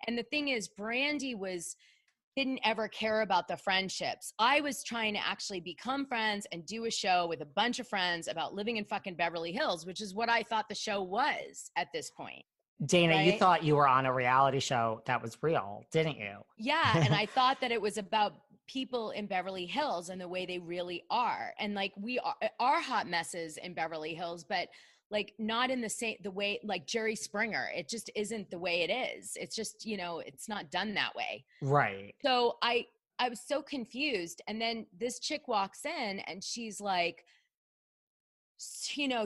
And the thing is, Brandi didn't ever care about the friendships. I was trying to actually become friends and do a show with a bunch of friends about living in fucking Beverly Hills, which is what I thought the show was at this point. Dana, you Right? thought you were on a reality show that was real, didn't you? Yeah. And I thought that it was about people in Beverly Hills and the way they really are. And like we are hot messes in Beverly Hills, but like not in the way like Jerry Springer. It just isn't the way it is. It's just, it's not done that way. Right. So I was so confused. And then this chick walks in and she's like,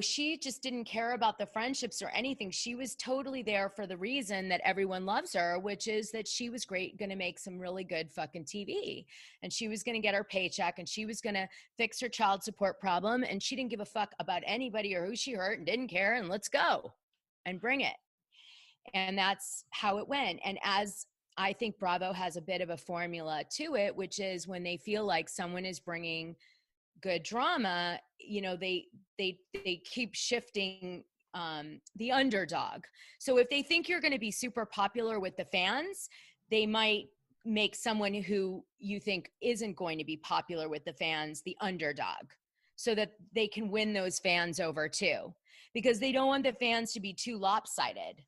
she just didn't care about the friendships or anything. She was totally there for the reason that everyone loves her, which is that she was going to make some really good fucking TV, and she was going to get her paycheck, and she was going to fix her child support problem. And she didn't give a fuck about anybody or who she hurt, and didn't care. And let's go and bring it. And that's how it went. And as I think Bravo has a bit of a formula to it, which is when they feel like someone is bringing good drama, they keep shifting the underdog. So if they think you're going to be super popular with the fans, they might make someone who you think isn't going to be popular with the fans the underdog, so that they can win those fans over too, because they don't want the fans to be too lopsided.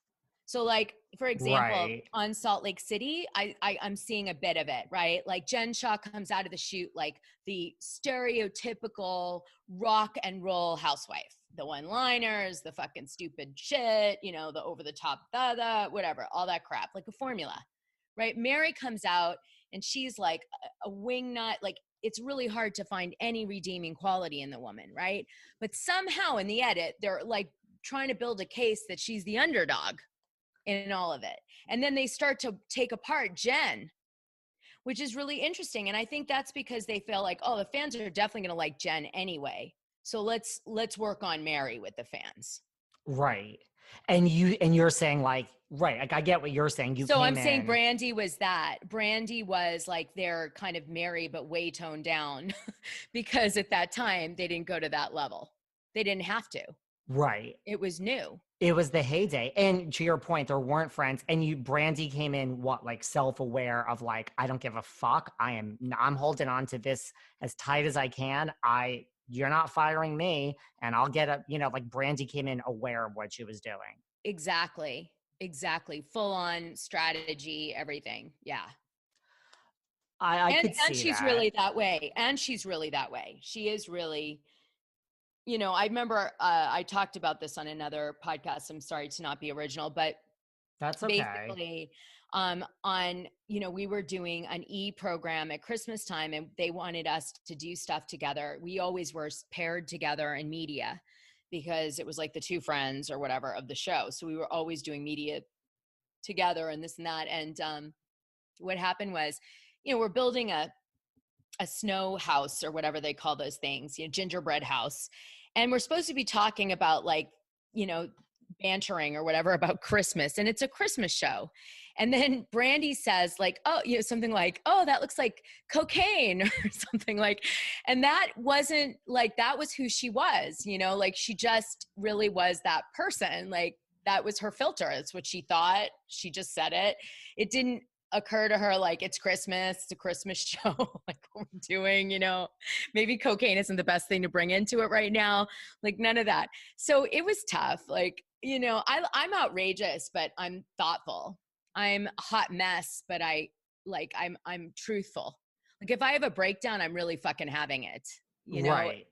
So like, for example, Right. on Salt Lake City, I'm seeing a bit of it, right? Like Jen Shaw comes out of the shoot like the stereotypical rock and roll housewife, the one-liners, the fucking stupid shit, the over the top, whatever, all that crap, like a formula, right? Mary comes out and she's like a wingnut, like it's really hard to find any redeeming quality in the woman, right? But somehow in the edit, they're like trying to build a case that she's the underdog in all of it. And then they start to take apart Jen, which is really interesting. And I think that's because they feel like, oh, the fans are definitely going to like Jen anyway. So let's work on Mary with the fans. Right. And you're saying like, right, like I get what you're saying. So I'm saying Brandi was that. Brandi was like their kind of Mary, but way toned down because at that time they didn't go to that level. They didn't have to. Right. It was new. It was the heyday. And to your point, there weren't friends. And Brandi came in like self-aware of like, I don't give a fuck. I'm holding on to this as tight as I can. You're not firing me, and I'll get like Brandi came in aware of what she was doing. Exactly. Full on strategy, everything. Yeah. I could see she's that. really that way. And she's really that way. She is really, I remember I talked about this on another podcast. I'm sorry to not be original, but that's okay. Basically, we were doing an program at Christmas time, and they wanted us to do stuff together. We always were paired together in media because it was like the two friends or whatever of the show. So we were always doing media together and this and that. And what happened was, we're building a snow house or whatever they call those things, gingerbread house. And we're supposed to be talking about like, bantering or whatever about Christmas, and it's a Christmas show. And then Brandi says like, oh, something like, oh, that looks like cocaine or something like, and that wasn't like, that was who she was, like she just really was that person. Like that was her filter. That's what she thought. She just said it. It didn't occur to her like it's Christmas, it's a Christmas show, like what we're doing, maybe cocaine isn't the best thing to bring into it right now, like none of that. So it was tough. Like, I'm outrageous, but I'm thoughtful. I'm a hot mess, but I'm truthful. Like if I have a breakdown, I'm really fucking having it, Right.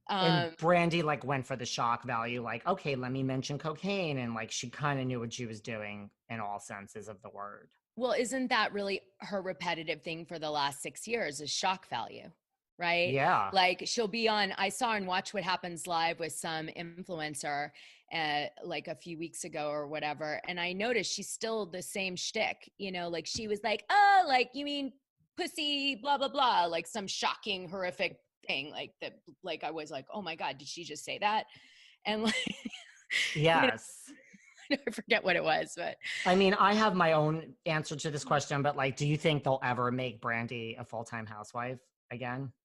And Brandi like went for the shock value, like, okay, let me mention cocaine. And like, she kind of knew what she was doing in all senses of the word. Well, isn't that really her repetitive thing for the last 6 years is shock value, right? Yeah. Like she'll be on, I saw and Watch What Happens Live with some influencer like a few weeks ago or whatever. And I noticed she's still the same shtick, like she was like, oh, like you mean pussy, blah, blah, blah, like some shocking, horrific thing like that. Like I was like, oh my God, did she just say that? And like, yes. I forget what it was, but I mean, I have my own answer to this question, but like, do you think they'll ever make Brandi a full-time housewife again?